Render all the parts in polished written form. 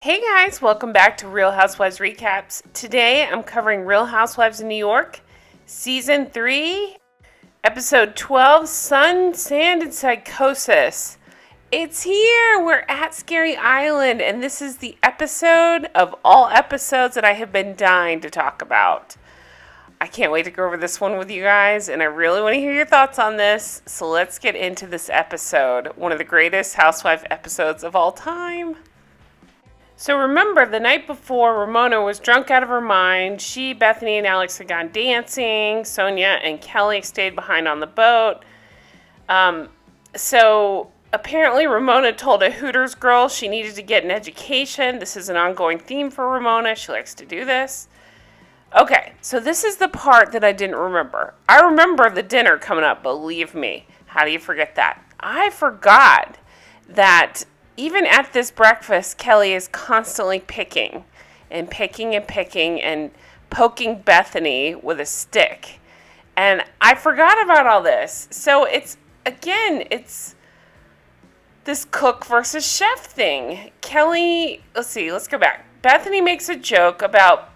Hey guys, welcome back to Real Housewives Recaps. Today I'm covering Real Housewives of New York, Season 3, Episode 12, Sun, Sand, and Psychosis. It's here! We're at Scary Island, and this is the episode of all episodes that I have been dying to talk about. I can't wait to go over this one with you guys, and I really want to hear your thoughts on this, so let's get into this episode, one of the greatest housewife episodes of all time. So remember, the night before, Ramona was drunk out of her mind. She, Bethenny, and Alex had gone dancing. Sonja and Kelly stayed behind on the boat. So apparently Ramona told a Hooters girl she needed to get an education. This is an ongoing theme for Ramona. She likes to do this. Okay, so this is the part that I didn't remember. I remember the dinner coming up, believe me. How do you forget that? I forgot that even at this breakfast, Kelly is constantly picking and poking Bethenny with a stick. And I forgot about all this. So it's this cook versus chef thing. Kelly, let's go back. Bethenny makes a joke about,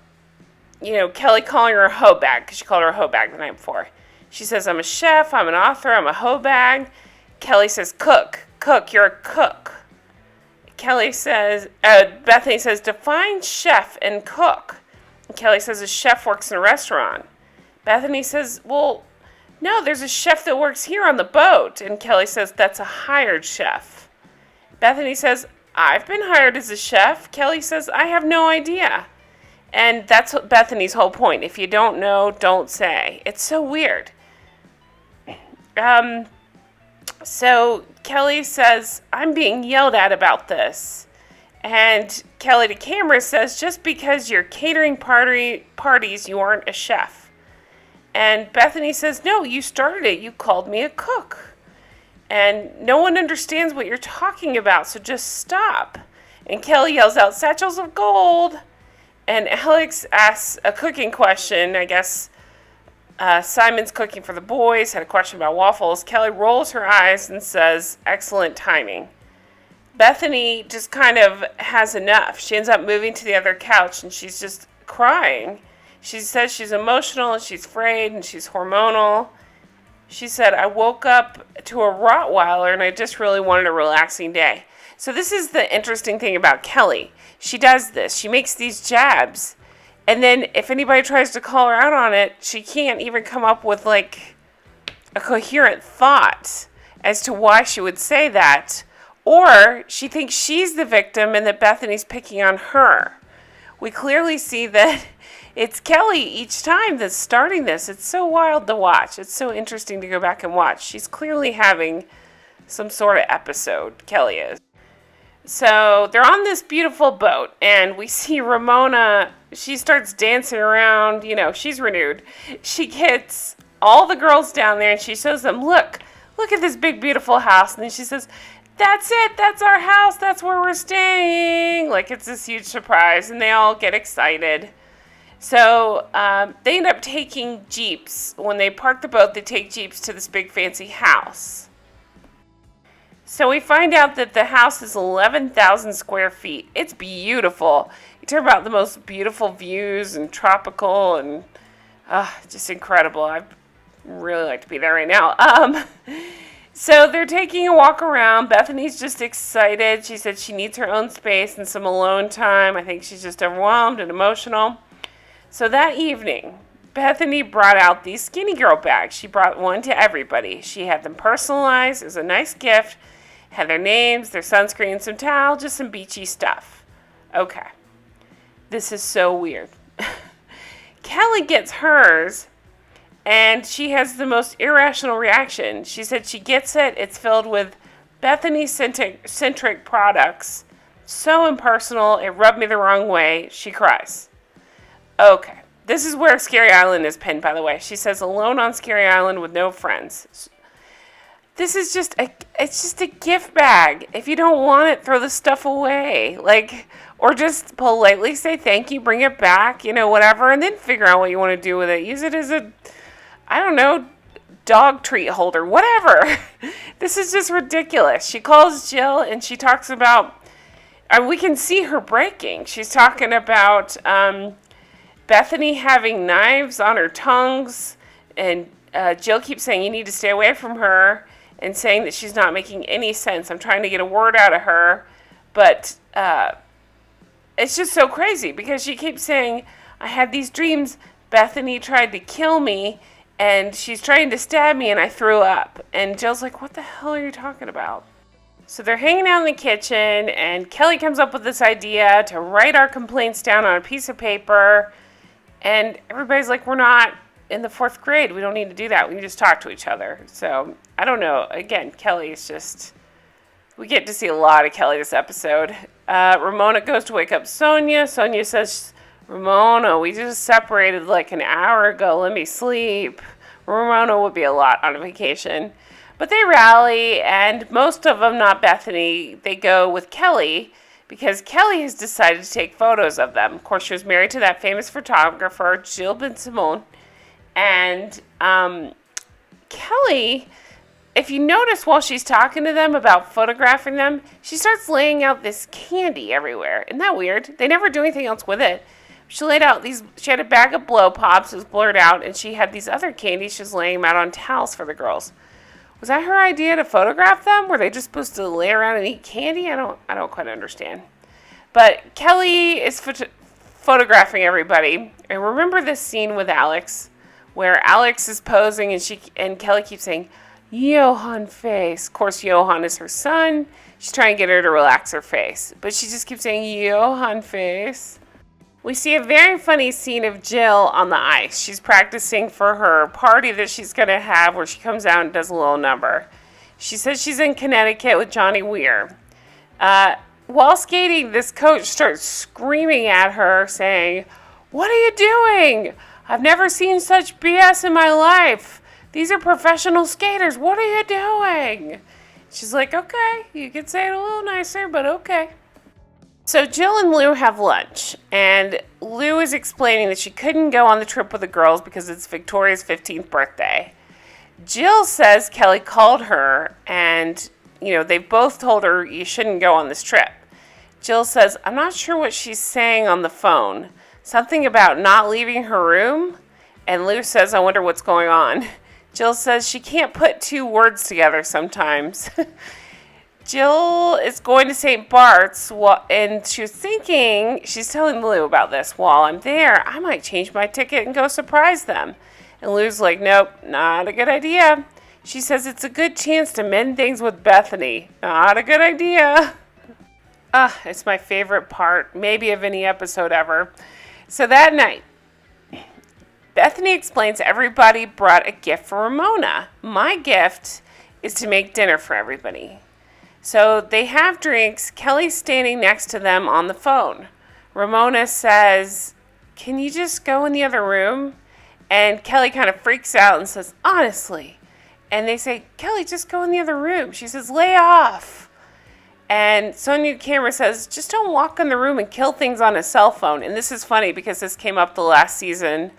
Kelly calling her a hoe bag, because she called her a hoe bag the night before. She says, I'm a chef, I'm an author, I'm a hoe bag. Kelly says, cook, you're a cook. Kelly says, Bethenny says, define chef and cook. And Kelly says, a chef works in a restaurant. Bethenny says, well, no, there's a chef that works here on the boat. And Kelly says, that's a hired chef. Bethenny says, I've been hired as a chef. Kelly says, I have no idea. And that's what Bethenny's whole point. If you don't know, don't say. It's so weird. So Kelly says, I'm being yelled at about this. And Kelly to camera says, just because you're catering parties, you aren't a chef. And Bethenny says, no, you started it. You called me a cook. And no one understands what you're talking about, so just stop. And Kelly yells out, satchels of gold. And Alex asks a cooking question, I guess. Simon's cooking for the boys, had a question about waffles. Kelly rolls her eyes and says, excellent timing. Bethenny just kind of has enough. She ends up moving to the other couch and she's just crying. She says she's emotional and she's afraid and she's hormonal. She said, I woke up to a Rottweiler and I just really wanted a relaxing day. So this is the interesting thing about Kelly. She does this. She makes these jabs. And then if anybody tries to call her out on it, she can't even come up with like a coherent thought as to why she would say that. Or she thinks she's the victim and that Bethenny's picking on her. We clearly see that it's Kelly each time that's starting this. It's so wild to watch. It's so interesting to go back and watch. She's clearly having some sort of episode, Kelly is. So they're on this beautiful boat, and we see Ramona. She starts dancing around. She's renewed. She gets all the girls down there, and she shows them, look at this big, beautiful house. And then she says, that's it. That's our house. That's where we're staying. Like it's this huge surprise, and they all get excited. So they end up taking Jeeps. When they park the boat, they take Jeeps to this big, fancy house. So we find out that the house is 11,000 square feet. It's beautiful. You talk about the most beautiful views and tropical and just incredible. I'd really like to be there right now. So they're taking a walk around. Bethenny's just excited. She said she needs her own space and some alone time. I think she's just overwhelmed and emotional. So that evening, Bethenny brought out these skinny girl bags. She brought one to everybody. She had them personalized. It was a nice gift. Had their names, their sunscreen, some towel, just some beachy stuff. Okay. This is so weird. Kelly gets hers, and she has the most irrational reaction. She said she gets it. It's filled with Bethenny-centric products. So impersonal. It rubbed me the wrong way. She cries. Okay. This is where Scary Island is pinned, by the way. She says, alone on Scary Island with no friends. This is just a gift bag. If you don't want it, throw the stuff away. Or just politely say thank you, bring it back, whatever, and then figure out what you want to do with it. Use it as a, dog treat holder, whatever. This is just ridiculous. She calls Jill and she talks about we can see her breaking. She's talking about Bethenny having knives on her tongues, and Jill keeps saying you need to stay away from her, and saying that she's not making any sense. I'm trying to get a word out of her, but it's just so crazy because she keeps saying, I had these dreams. Bethenny tried to kill me, and she's trying to stab me, and I threw up. And Jill's like, what the hell are you talking about? So they're hanging out in the kitchen, and Kelly comes up with this idea to write our complaints down on a piece of paper. And everybody's like, we're not in the 4th grade. We don't need to do that. We can just talk to each other. So, I don't know. Again, Kelly is just... We get to see a lot of Kelly this episode. Ramona goes to wake up Sonja. Sonja says, Ramona, we just separated like an hour ago. Let me sleep. Ramona would be a lot on a vacation. But they rally, and most of them, not Bethenny, they go with Kelly because Kelly has decided to take photos of them. Of course, she was married to that famous photographer, Jill Ben Simone. And Kelly, if you notice while she's talking to them about photographing them, she starts laying out this candy everywhere. Isn't that weird? They never do anything else with it. She laid out she had a bag of blow pops, it was blurred out, and she had these other candies. She was laying them out on towels for the girls. Was that her idea to photograph them? Were they just supposed to lay around and eat candy? I don't quite understand. But Kelly is photographing everybody. And remember this scene with Alex, where Alex is posing and Kelly keeps saying, Johan face. Of course, Johan is her son. She's trying to get her to relax her face. But she just keeps saying, Johan face. We see a very funny scene of Jill on the ice. She's practicing for her party that she's going to have where she comes out and does a little number. She says she's in Connecticut with Johnny Weir. While skating, this coach starts screaming at her, saying, what are you doing? I've never seen such BS in my life. These are professional skaters. What are you doing? She's like, okay, you could say it a little nicer, but okay. So Jill and Lou have lunch, and Lou is explaining that she couldn't go on the trip with the girls because it's Victoria's 15th birthday. Jill says Kelly called her, and, they both told her you shouldn't go on this trip. Jill says, I'm not sure what she's saying on the phone. Something about not leaving her room? And Lou says, I wonder what's going on. Jill says she can't put 2 words together sometimes. Jill is going to St. Bart's, and she's telling Lou about this. While I'm there, I might change my ticket and go surprise them. And Lou's like, nope, not a good idea. She says it's a good chance to mend things with Bethenny. Not a good idea. It's my favorite part, maybe of any episode ever. So that night, Bethenny explains everybody brought a gift for Ramona. My gift is to make dinner for everybody. So they have drinks. Kelly's standing next to them on the phone. Ramona says, can you just go in the other room? And Kelly kind of freaks out and says, honestly. And they say, Kelly, just go in the other room. She says, lay off. And Sonja Camera says, just don't walk in the room and kill things on a cell phone. And this is funny because this came up the last season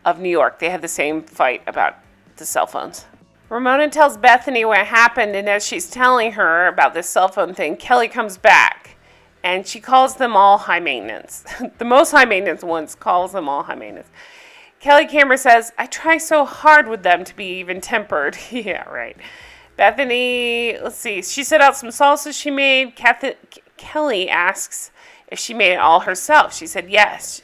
of New York. They had the same fight about the cell phones. Ramona tells Bethenny what happened, and as she's telling her about this cell phone thing, Kelly comes back, and she calls them all high maintenance. The most high maintenance ones calls them all high maintenance. Kelly Camera says, I try so hard with them to be even tempered. Yeah, right. Bethenny, let's see, she set out some salsa she made. Kelly asks if she made it all herself. She said yes.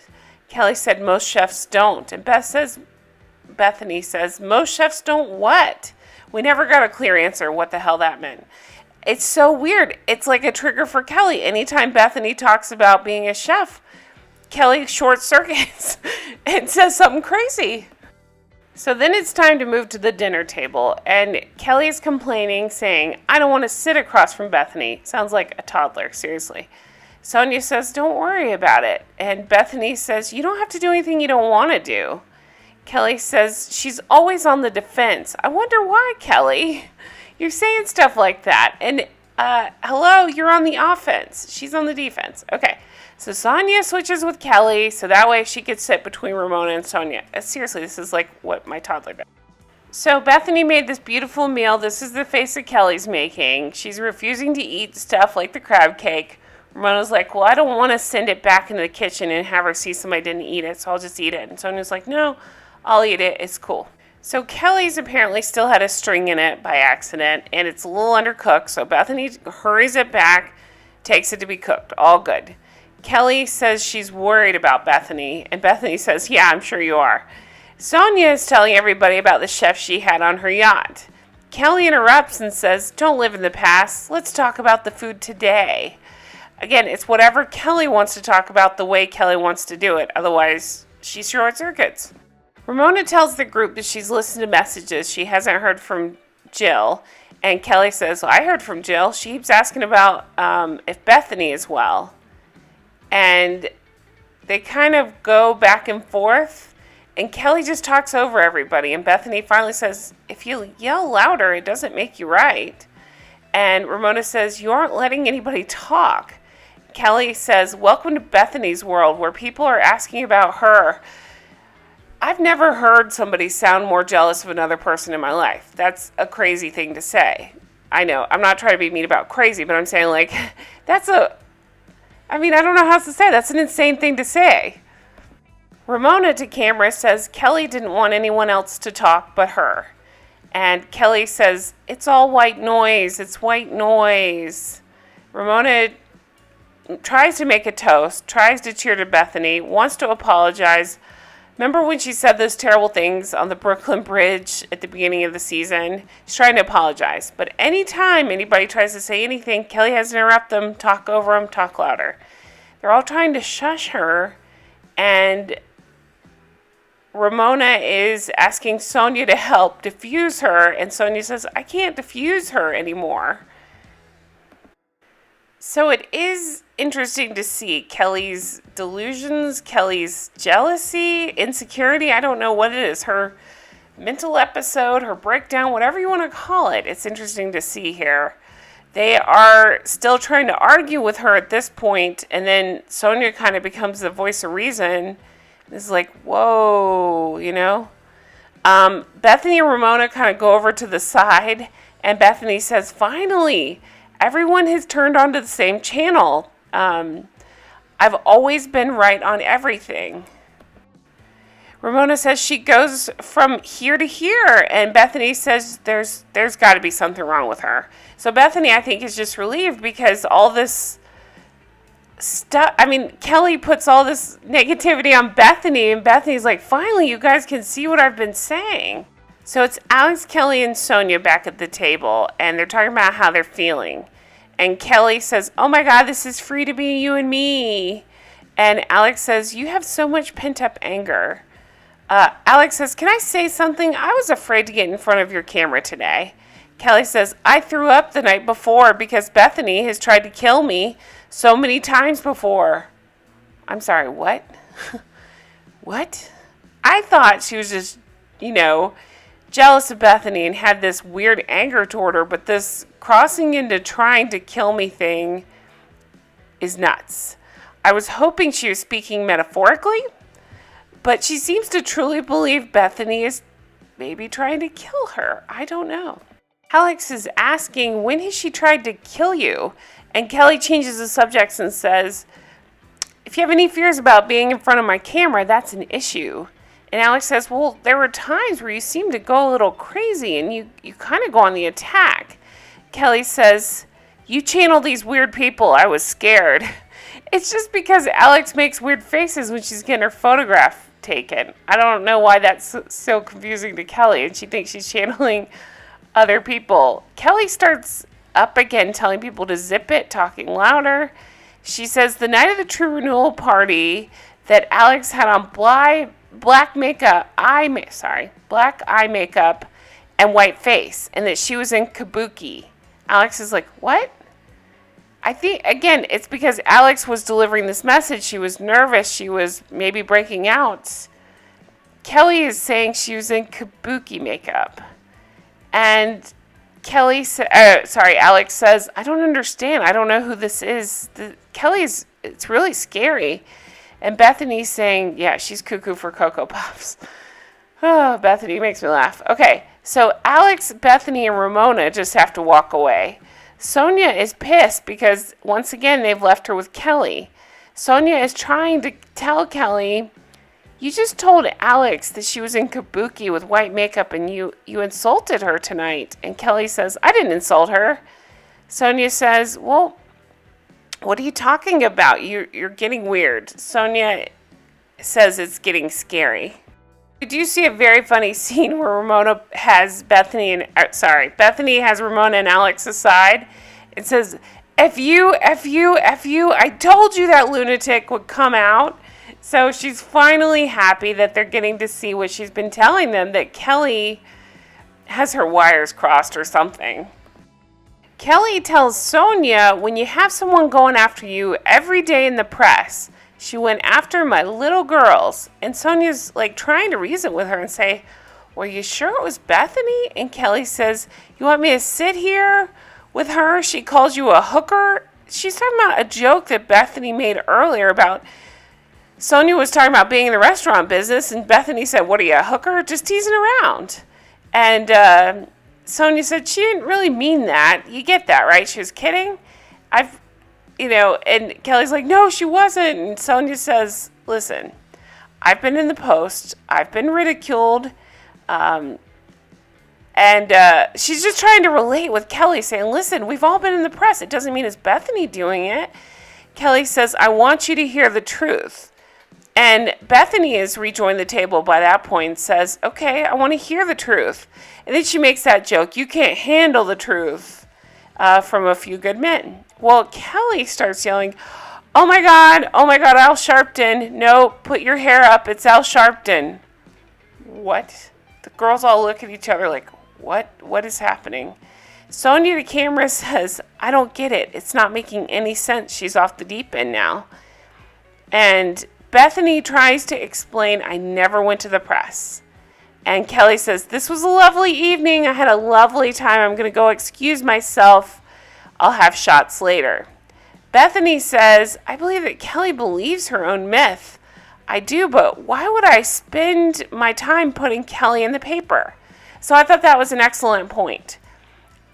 Kelly said most chefs don't. And Bethenny says, most chefs don't what? We never got a clear answer what the hell that meant. It's so weird. It's like a trigger for Kelly. Anytime Bethenny talks about being a chef, Kelly short circuits and says something crazy. So then it's time to move to the dinner table, and Kelly's complaining, saying, I don't want to sit across from Bethenny. Sounds like a toddler, seriously. Sonja says, don't worry about it. And Bethenny says, you don't have to do anything you don't want to do. Kelly says, she's always on the defense. I wonder why, Kelly? You're saying stuff like that. And, hello, you're on the offense. She's on the defense. Okay. So Sonja switches with Kelly, so that way she could sit between Ramona and Sonja. Seriously, this is like what my toddler does. So Bethenny made this beautiful meal. This is the face that Kelly's making. She's refusing to eat stuff like the crab cake. Ramona's like, well, I don't want to send it back into the kitchen and have her see somebody didn't eat it, so I'll just eat it. And Sonja's like, no, I'll eat it. It's cool. So Kelly's apparently still had a string in it by accident, and it's a little undercooked, so Bethenny hurries it back, takes it to be cooked. All good. Kelly says she's worried about Bethenny, and Bethenny says, yeah, I'm sure you are. Sonja is telling everybody about the chef she had on her yacht. Kelly interrupts and says, don't live in the past. Let's talk about the food today. Again, it's whatever Kelly wants to talk about the way Kelly wants to do it. Otherwise, she's short circuits. Ramona tells the group that she's listened to messages she hasn't heard from Jill. And Kelly says, well, I heard from Jill. She keeps asking about if Bethenny is well. And they kind of go back and forth. And Kelly just talks over everybody. And Bethenny finally says, if you yell louder, it doesn't make you right. And Ramona says, you aren't letting anybody talk. Kelly says, welcome to Bethenny's world, where people are asking about her. I've never heard somebody sound more jealous of another person in my life. That's a crazy thing to say. I know, I'm not trying to be mean about crazy, but I'm saying, like, I don't know how else to say. That's an insane thing to say. Ramona to camera says Kelly didn't want anyone else to talk but her. And Kelly says, it's all white noise. It's white noise. Ramona tries to make a toast, tries to cheer to Bethenny, wants to apologize. Remember when she said those terrible things on the Brooklyn Bridge at the beginning of the season? She's trying to apologize. But anytime anybody tries to say anything, Kelly has to interrupt them, talk over them, talk louder. They're all trying to shush her. And Ramona is asking Sonja to help diffuse her. And Sonja says, I can't diffuse her anymore. So it is interesting to see Kelly's delusions, Kelly's jealousy, insecurity. I don't know what it is. Her mental episode, her breakdown, whatever you want to call it. It's interesting to see here. They are still trying to argue with her at this point, and then Sonja kind of becomes the voice of reason. It's like, whoa, you know? Bethenny and Ramona kind of go over to the side, and Bethenny says, finally, everyone has turned onto the same channel. I've always been right on everything. Ramona says she goes from here to here, and Bethenny says there's got to be something wrong with her. So Bethenny, I think, is just relieved because all this stuff, Kelly puts all this negativity on Bethenny, and Bethany's like, finally, you guys can see what I've been saying. So it's Alex, Kelly, and Sonja back at the table, and they're talking about how they're feeling. And Kelly says, oh my God, this is free to be you and me. And Alex says, you have so much pent-up anger. Alex says, can I say something? I was afraid to get in front of your camera today. Kelly says, I threw up the night before because Bethenny has tried to kill me so many times before. I'm sorry, what? What? I thought she was just, jealous of Bethenny and had this weird anger toward her, but this crossing into trying to kill me thing is nuts. I was hoping she was speaking metaphorically, but she seems to truly believe Bethenny is maybe trying to kill her. I don't know. Alex is asking, when has she tried to kill you? And Kelly changes the subject and says, if you have any fears about being in front of my camera, that's an issue. And Alex says, well, there were times where you seemed to go a little crazy and you kind of go on the attack. Kelly says, you channel these weird people. I was scared. It's just because Alex makes weird faces when she's getting her photograph taken. I don't know why that's so confusing to Kelly, and she thinks she's channeling other people. Kelly starts up again telling people to zip it, talking louder. She says the night of the true renewal party that Alex had on black eye makeup and white face, and that she was in kabuki. Alex is like, what? I think, again, it's because Alex was delivering this message. She was nervous. She was maybe breaking out. Kelly is saying she was in kabuki makeup. And Alex says, I don't understand. I don't know who this is. It's really scary. And Bethenny's saying, yeah, she's cuckoo for Cocoa Puffs. Oh, Bethenny makes me laugh. Okay, so Alex, Bethenny, and Ramona just have to walk away. Sonja is pissed because, once again, they've left her with Kelly. Sonja is trying to tell Kelly, you just told Alex that she was in kabuki with white makeup and you insulted her tonight. And Kelly says, I didn't insult her. Sonja says, well, what are you talking about? You're getting weird. Sonja says it's getting scary. We do see a very funny scene where Bethenny has Ramona and Alex aside and says, F you, I told you that lunatic would come out. So she's finally happy that they're getting to see what she's been telling them, that Kelly has her wires crossed or something. Kelly tells Sonja, when you have someone going after you every day in the press, she went after my little girls. And Sonja's like trying to reason with her and say, were you sure it was Bethenny? And Kelly says, you want me to sit here with her? She calls you a hooker. She's talking about a joke that Bethenny made earlier about Sonja was talking about being in the restaurant business, and Bethenny said, what are you, a hooker? Just teasing around. And Sonja said she didn't really mean that. You get that, right? She was kidding. And Kelly's like, no, she wasn't. And Sonja says, listen, I've been in the Post. I've been ridiculed. And she's just trying to relate with Kelly, saying, listen, we've all been in the press. It doesn't mean it's Bethenny doing it. Kelly says, I want you to hear the truth. And Bethenny has rejoined the table by that point and says, okay, I want to hear the truth. And then she makes that joke, you can't handle the truth from A Few Good Men. Well, Kelly starts yelling, oh my God, Al Sharpton. No, put your hair up, it's Al Sharpton. What? The girls all look at each other like, what is happening? Sonja to camera says, I don't get it. It's not making any sense. She's off the deep end now. And Bethenny tries to explain, I never went to the press. And Kelly says, this was a lovely evening. I had a lovely time. I'm going to go excuse myself. I'll have shots later. Bethenny says, I believe that Kelly believes her own myth. I do, but why would I spend my time putting Kelly in the paper? So I thought that was an excellent point.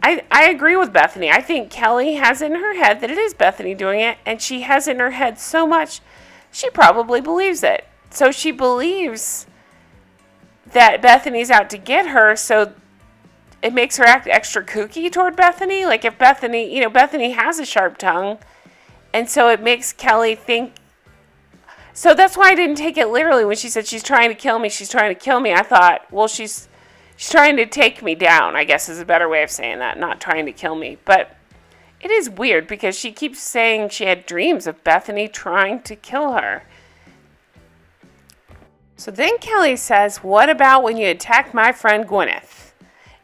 I agree with Bethenny. I think Kelly has it in her head that it is Bethenny doing it, and she has it in her head so much, she probably believes it. So she believes that Bethenny's out to get her, so it makes her act extra kooky toward Bethenny. Like if Bethenny, Bethenny has a sharp tongue, and so it makes Kelly think. So that's why I didn't take it literally when she said she's trying to kill me, I thought, well, she's trying to take me down, I guess is a better way of saying that, not trying to kill me. But it is weird because she keeps saying she had dreams of Bethenny trying to kill her. So then Kelly says, what about when you attacked my friend Gwyneth?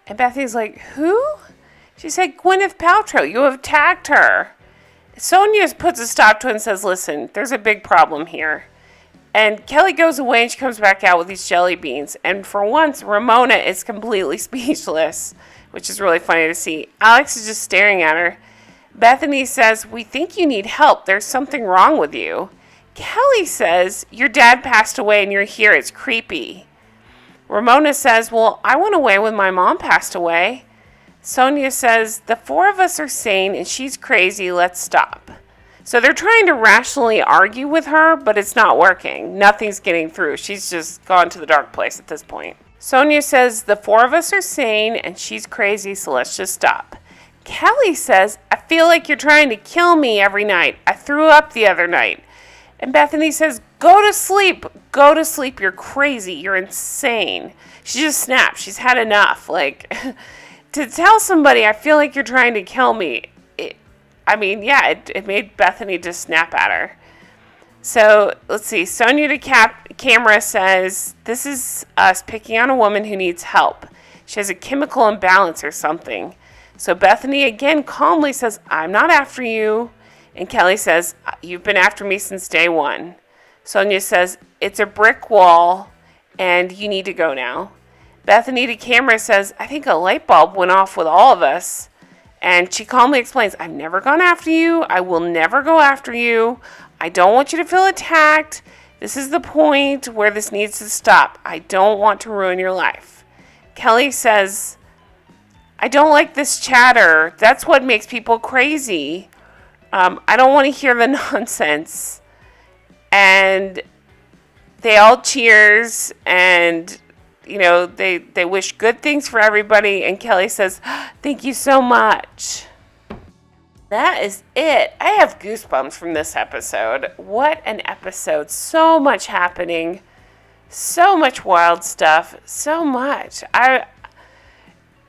And Bethenny's like, who? She said, Gwyneth Paltrow, you have attacked her. Sonja puts a stop to it and says, listen, there's a big problem here. And Kelly goes away and she comes back out with these jelly beans. And for once, Ramona is completely speechless, which is really funny to see. Alex is just staring at her. Bethenny says, we think you need help. There's something wrong with you. Kelly says, your dad passed away and you're here. It's creepy. Ramona says, well, I went away when my mom passed away. Sonja says, the four of us are sane and she's crazy. Let's stop. So they're trying to rationally argue with her, but it's not working. Nothing's getting through. She's just gone to the dark place at this point. Sonja says, the four of us are sane and she's crazy, so let's just stop. Kelly says, I feel like you're trying to kill me every night. I threw up the other night. And Bethenny says, go to sleep. Go to sleep. You're crazy. You're insane. She just snapped. She's had enough. Like, to tell somebody, I feel like you're trying to kill me. It made Bethenny just snap at her. So, let's see. Sonja to camera says, this is us picking on a woman who needs help. She has a chemical imbalance or something. So Bethenny again calmly says, I'm not after you. And Kelly says, you've been after me since day one. Sonja says, it's a brick wall and you need to go now. Bethenny to camera says, I think a light bulb went off with all of us. And she calmly explains, I've never gone after you. I will never go after you. I don't want you to feel attacked. This is the point where this needs to stop. I don't want to ruin your life. Kelly says, I don't like this chatter. That's what makes people crazy. I don't want to hear the nonsense. And they all cheers, and they wish good things for everybody, and Kelly says, thank you so much. That is it. I have goosebumps from this episode. What an episode. So much happening. So much wild stuff. So much.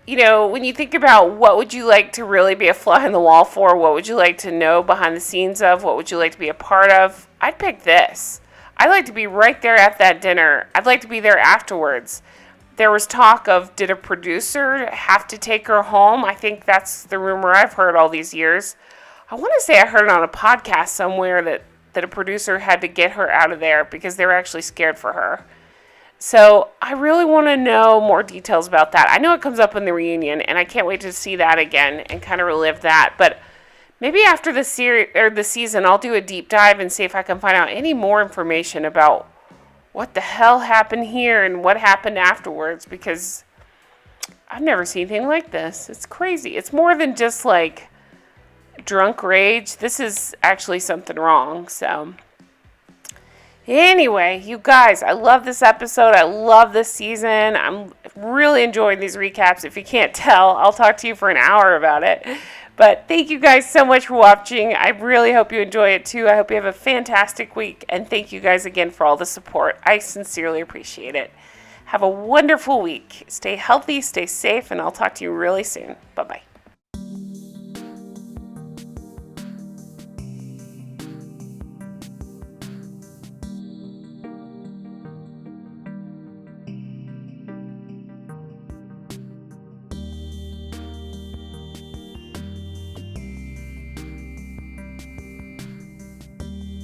When you think about what would you like to really be a fly in the wall for, what would you like to know behind the scenes of, what would you like to be a part of, I'd pick this. I'd like to be right there at that dinner. I'd like to be there afterwards. There was talk of, did a producer have to take her home? I think that's the rumor I've heard all these years. I want to say I heard it on a podcast somewhere that a producer had to get her out of there because they were actually scared for her. So I really want to know more details about that. I know it comes up in the reunion, and I can't wait to see that again and kind of relive that. But maybe after the season, I'll do a deep dive and see if I can find out any more information about what the hell happened here and what happened afterwards, because I've never seen anything like this. It's crazy. It's more than just like drunk rage. This is actually something wrong. So anyway, you guys, I love this episode. I love this season. I'm really enjoying these recaps. If you can't tell, I'll talk to you for an hour about it. But thank you guys so much for watching. I really hope you enjoy it too. I hope you have a fantastic week. And thank you guys again for all the support. I sincerely appreciate it. Have a wonderful week. Stay healthy, stay safe, and I'll talk to you really soon. Bye-bye.